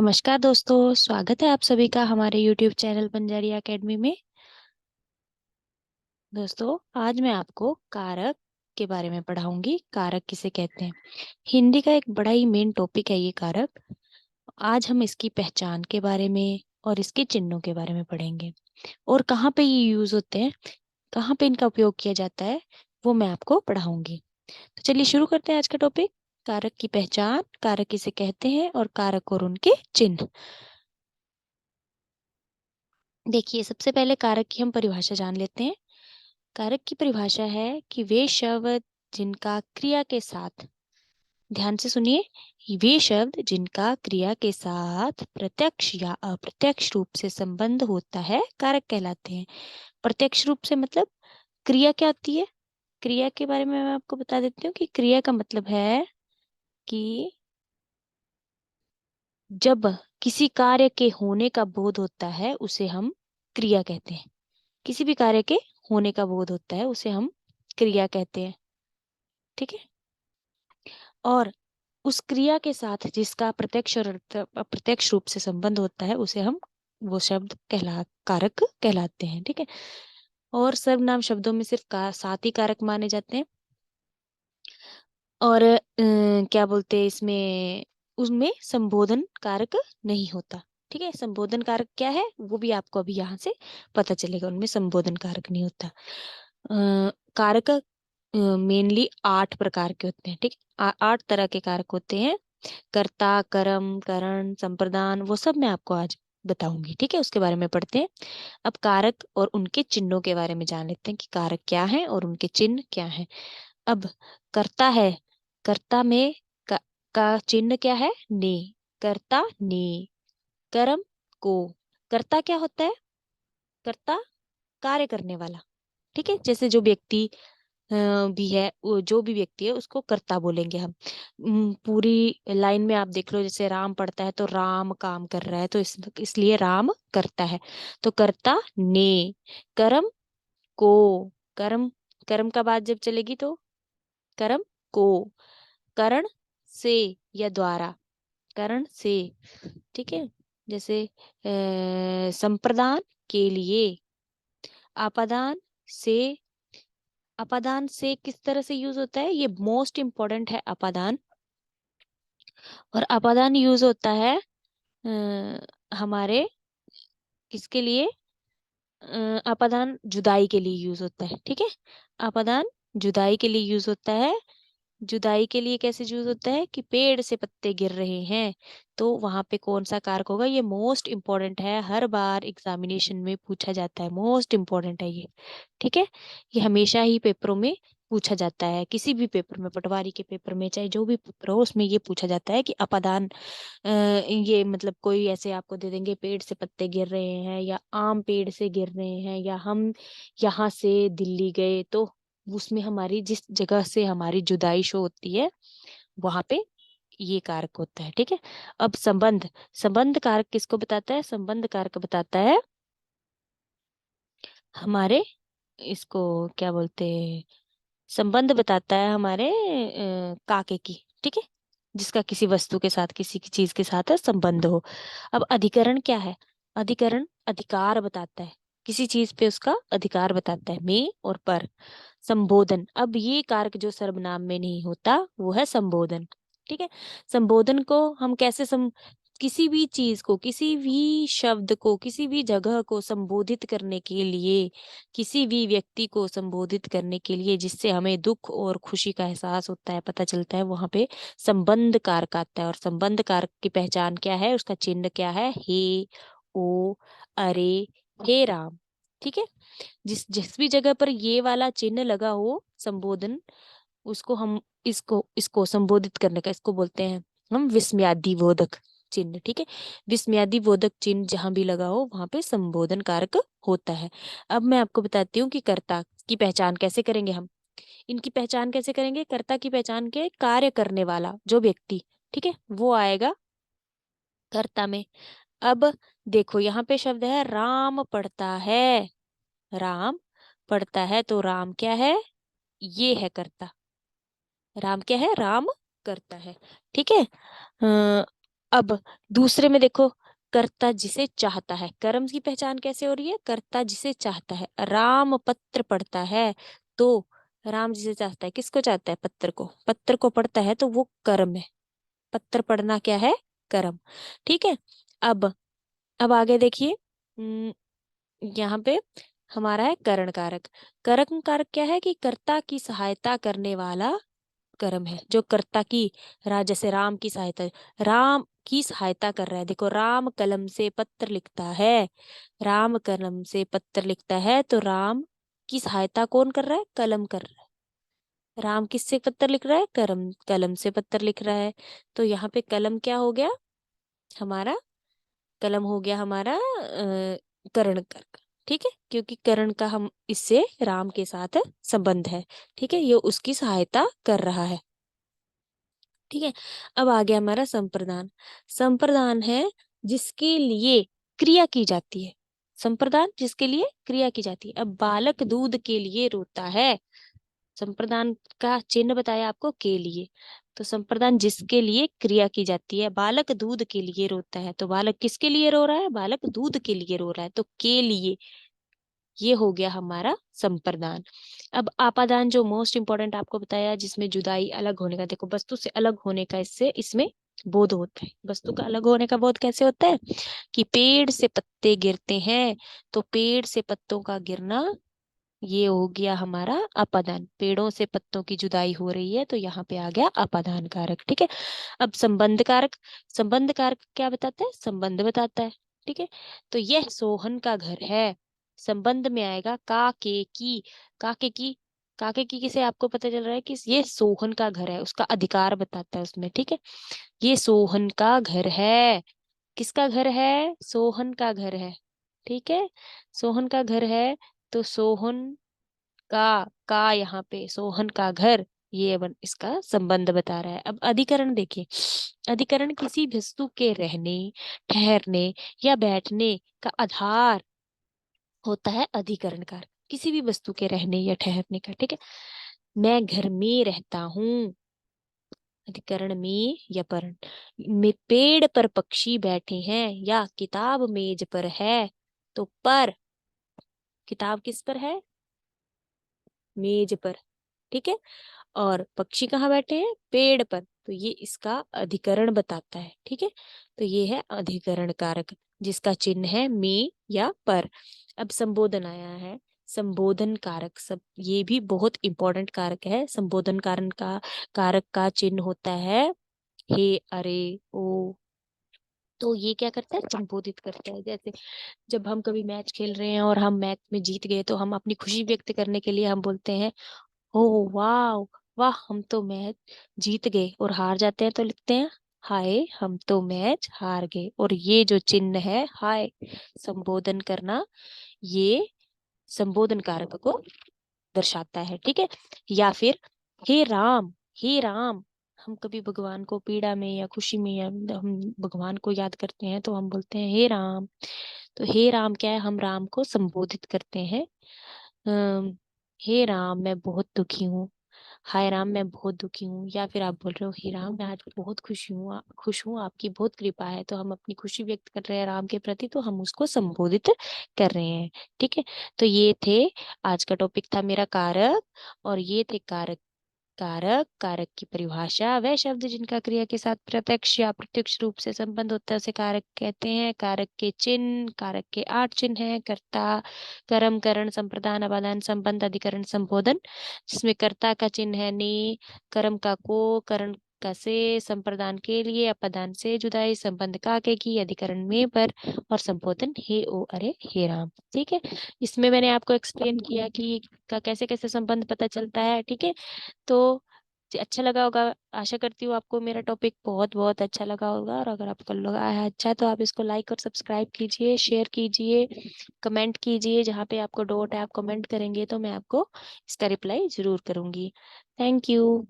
नमस्कार दोस्तों, स्वागत है आप सभी का हमारे YouTube चैनल बंजारी एकेडमी में। दोस्तों, आज मैं आपको कारक के बारे में पढ़ाऊंगी। कारक किसे कहते हैं? हिंदी का एक बड़ा ही मेन टॉपिक है ये कारक। आज हम इसकी पहचान के बारे में और इसके चिन्हों के बारे में पढ़ेंगे और कहाँ पे ये यूज होते हैं, कहाँ पे इनका उपयोग किया जाता है, वो मैं आपको पढ़ाऊंगी। तो चलिए शुरू करते हैं आज का टॉपिक। कारक की पहचान, कारक किसे कहते हैं और कारक और उनके चिन्ह। देखिए, सबसे पहले कारक की हम परिभाषा जान लेते हैं। कारक की परिभाषा है कि वे शब्द जिनका क्रिया के साथ, ध्यान से सुनिए, वे शब्द जिनका क्रिया के साथ प्रत्यक्ष या अप्रत्यक्ष रूप से संबंध होता है कारक कहलाते हैं। प्रत्यक्ष रूप से मतलब क्रिया क्या होती है? क्रिया के बारे में मैं आपको बता देती हूँ कि क्रिया का मतलब है कि जब किसी कार्य के होने का बोध होता है उसे हम क्रिया कहते हैं। किसी भी कार्य के होने का बोध होता है उसे हम क्रिया कहते हैं। ठीक है। और उस क्रिया के साथ जिसका प्रत्यक्ष और अप्रत्यक्ष रूप से संबंध होता है उसे हम वो शब्द कारक कहलाते हैं। ठीक है। और सर्वनाम शब्दों में सिर्फ सात ही कारक माने जाते हैं। और क्या बोलते हैं इसमें, उसमें संबोधन कारक नहीं होता। ठीक है। संबोधन कारक क्या है वो भी आपको अभी यहाँ से पता चलेगा। उनमें संबोधन कारक नहीं होता। कारक मेनली 8 प्रकार के होते हैं। ठीक है। 8 तरह के कारक होते हैं। कर्ता, कर्म, करण, संप्रदान, वो सब मैं आपको आज बताऊंगी। ठीक है। उसके बारे में पढ़ते हैं। अब कारक और उनके चिन्हों के बारे में जान लेते हैं कि कारक क्या है और उनके चिन्ह क्या है। अब कर्ता है। कर्ता में का चिन्ह क्या है? ने। कर्ता ने। कर्म को। कर्ता क्या होता है? कर्ता कार्य करने वाला। ठीक है। जैसे जो व्यक्ति भी है, जो भी व्यक्ति है उसको कर्ता बोलेंगे हम। पूरी लाइन में आप देख लो, जैसे राम पढ़ता है तो राम काम कर रहा है, तो इसलिए राम करता है। तो कर्ता ने। कर्म को। कर्म, कर्म का बाद जब चलेगी तो कर्म को। करण से या द्वारा। करण से। ठीक है। जैसे संप्रदान के लिए। आपादान से। अपादान से किस तरह से यूज होता है? ये मोस्ट इंपॉर्टेंट है अपादान। और अपादान यूज होता है हमारे किसके लिए? अपादान जुदाई के लिए यूज होता है। ठीक है। अपादान जुदाई के लिए यूज होता है। जुदाई के लिए कैसे यूज होता है कि पेड़ से पत्ते गिर रहे हैं, तो वहां पे कौन सा कारक होगा? ये मोस्ट इंपॉर्टेंट है, हर बार एग्जामिनेशन में पूछा जाता है, मोस्ट इंपॉर्टेंट है ये। ठीक है। ये हमेशा ही पेपरों में पूछा जाता है, किसी भी पेपर में, पटवारी के पेपर में, चाहे जो भी पेपर हो उसमें ये पूछा जाता है कि अपादान ये मतलब कोई ऐसे आपको दे देंगे, पेड़ से पत्ते गिर रहे हैं या आम पेड़ से गिर रहे हैं या हम यहाँ से दिल्ली गए, तो उसमें हमारी जिस जगह से हमारी जुदाई शो होती है वहां पे ये कारक होता है। ठीक है। अब संबंध। संबंध कारक किसको बताता है? संबंध कारक बताता है हमारे, इसको क्या बोलते हैं, संबंध बताता है हमारे काके की। ठीक है। जिसका किसी वस्तु के साथ, किसी की चीज के साथ संबंध हो। अब अधिकरण क्या है? अधिकरण अधिकार बताता है, किसी चीज पे उसका अधिकार बताता है, में और पर। संबोधन, अब ये कारक जो सर्वनाम में नहीं होता वो है संबोधन। ठीक है। संबोधन को हम कैसे किसी भी चीज को, किसी भी शब्द को, किसी भी जगह को संबोधित करने के लिए, किसी भी व्यक्ति को संबोधित करने के लिए जिससे हमें दुख और खुशी का एहसास होता है, पता चलता है, वहां पे संबंध कारक आता है। और संबंध कारक की पहचान क्या है? उसका चिन्ह क्या है? हे, ओ, अरे, हे राम। ठीक है। जिस जिस भी जगह पर ये वाला चिन्ह लगा हो संबोधन, उसको हम, इसको संबोधित करने का, इसको बोलते हैं हम विस्मयादि बोधक चिन्ह। ठीक है। विस्मयादि बोधक चिन्ह जहां भी लगा हो वहां पे संबोधन कारक होता है। अब मैं आपको बताती हूँ कि कर्ता की पहचान कैसे करेंगे हम। इनकी पहचान कैसे करेंगे? कर्ता की पहचान के कार्य करने वाला जो व्यक्ति, ठीक है, वो आएगा कर्ता में। अब देखो यहाँ पे शब्द है राम पढ़ता है। राम पढ़ता है तो राम क्या है? ये है कर्ता। राम क्या है? राम करता है। ठीक है। अब दूसरे में देखो, कर्ता जिसे चाहता है, कर्म की पहचान कैसे हो रही है? कर्ता जिसे चाहता है। राम पत्र पढ़ता है, तो राम जिसे चाहता है, किसको चाहता है? पत्र को। पत्र को पढ़ता है तो वो कर्म है। पत्र पढ़ना क्या है? कर्म। ठीक है। अब अब आगे देखिए, यहाँ पे हमारा है करण कारक। करण कारक क्या है? कि कर्ता की सहायता करने वाला कर्म है, जो कर्ता की जैसे राम की सहायता, राम की सहायता कर रहा है। देखो, राम कलम से पत्र लिखता है, राम कलम से पत्र लिखता है, तो राम की सहायता कौन कर रहा है? कलम कर रहा है। राम किससे पत्र लिख रहा है? कलम, कलम से पत्र लिख रहा है। तो यहाँ पे कलम क्या हो गया हमारा? कलम हो गया हमारा करण कर्क। ठीक है, क्योंकि करण का हम इससे राम के साथ संबंध है। ठीक है, ये उसकी सहायता कर रहा है। ठीक है। अब आ गया हमारा संप्रदान। संप्रदान है जिसके लिए क्रिया की जाती है। संप्रदान जिसके लिए क्रिया की जाती है। अब बालक दूध के लिए रोता है, संप्रदान का चिन्ह बताया आपको, के लिए। तो संप्रदान जिसके लिए क्रिया की जाती है। बालक दूध के लिए रोता है, तो बालक किसके लिए रो रहा है? बालक दूध के लिए रो रहा है, तो के लिए, ये हो गया हमारा संप्रदान। अब आपादान, जो मोस्ट इंपॉर्टेंट आपको बताया, जिसमें जुदाई, अलग होने का, देखो वस्तु से अलग होने का इससे इसमें बोध होता है। वस्तु का अलग होने का बोध कैसे होता है? कि पेड़ से पत्ते गिरते हैं, तो पेड़ से पत्तों का गिरना, ये हो गया हमारा अपादान। पेड़ों से पत्तों की जुदाई हो रही है, तो यहाँ पे आ गया अपादान कारक। ठीक है। अब संबंध कारक। संबंध कारक क्या बताता है? संबंध बताता है। ठीक है। तो यह सोहन का घर है, संबंध में आएगा काके की। काके की, काके की किसे आपको पता चल रहा है कि ये सोहन का घर है, उसका अधिकार बताता है उसमें। ठीक है, ये सोहन का घर है। किसका घर है? सोहन का घर है। ठीक है, सोहन का घर है, तो सोहन का यहाँ पे सोहन का घर, ये इसका संबंध बता रहा है। अब अधिकरण देखिए। अधिकरण किसी वस्तु के रहने, ठहरने या बैठने का आधार होता है। अधिकरण का किसी भी वस्तु के रहने या ठहरने का। ठीक है, मैं घर में रहता हूँ, अधिकरण में या पर, में पेड़ पर पक्षी बैठे हैं, या किताब मेज पर है, तो पर, किताब किस पर है? मेज पर। ठीक है, और पक्षी कहाँ बैठे हैं? पेड़ पर, तो ये इसका अधिकरण बताता है। ठीक है, तो ये है अधिकरण कारक, जिसका चिन्ह है में या पर। अब संबोधन आया है। संबोधन कारक, सब ये भी बहुत इंपॉर्टेंट कारक है। संबोधन कारण का कारक का चिन्ह होता है हे, अरे, ओ। तो ये क्या करता है? संबोधित करता है। जैसे जब हम कभी मैच खेल रहे हैं और हम मैच में जीत गए, तो हम अपनी खुशी व्यक्त करने के लिए हम बोलते हैं ओ वाह, वाह हम तो मैच जीत गए। और हार जाते हैं तो लिखते हैं हाय हम तो मैच हार गए। और ये जो चिन्ह है हाय, संबोधन करना, ये संबोधन कारक को दर्शाता है। ठीक है, या फिर हे राम, हे राम, हम कभी भगवान को पीड़ा में या खुशी में, या हम भगवान को याद करते हैं, तो हम बोलते हैं हे राम। तो हे राम क्या है? हम राम को संबोधित करते हैं। अम, हे राम मैं बहुत दुखी हूँ, हाय राम मैं बहुत दुखी हूँ। या फिर आप बोल रहे हो हे राम मैं आज बहुत खुशी हूँ, खुश हूँ, आपकी बहुत कृपा है, तो हम अपनी खुशी व्यक्त कर रहे हैं राम के प्रति, तो हम उसको संबोधित कर रहे हैं। ठीक है, तो ये थे, आज का टॉपिक था मेरा कारक, और ये थे कारक। कारक, कारक की परिभाषा, वह शब्द जिनका क्रिया के साथ प्रत्यक्ष या अप्रत्यक्ष रूप से संबंध होता है उसे कारक कहते हैं। कारक के चिन्ह, कारक के 8 चिन्ह हैं: कर्ता, कर्म, करण, संप्रदान, अपादान, संबंध, अधिकरण, संबोधन। जिसमें कर्ता का चिन्ह है ने, कर्म का को, करण का से, संप्रदान के लिए, अपादान से जुदाई, संबंध का के की, अधिकरण में पर, और संबोधन हे ओ अरे हे राम। ठीक है, इसमें मैंने आपको एक्सप्लेन किया कि का कैसे कैसे संबंध पता चलता है। ठीक है, तो अच्छा लगा होगा, आशा करती हूँ आपको मेरा टॉपिक बहुत बहुत अच्छा लगा होगा। और अगर आपको लगा है अच्छा, तो आप इसको लाइक और सब्सक्राइब कीजिए, शेयर कीजिए, कमेंट कीजिए। जहाँ पे आपको डाउट है आप कमेंट करेंगे, तो मैं आपको इसका रिप्लाई जरूर करूंगी। Thank you.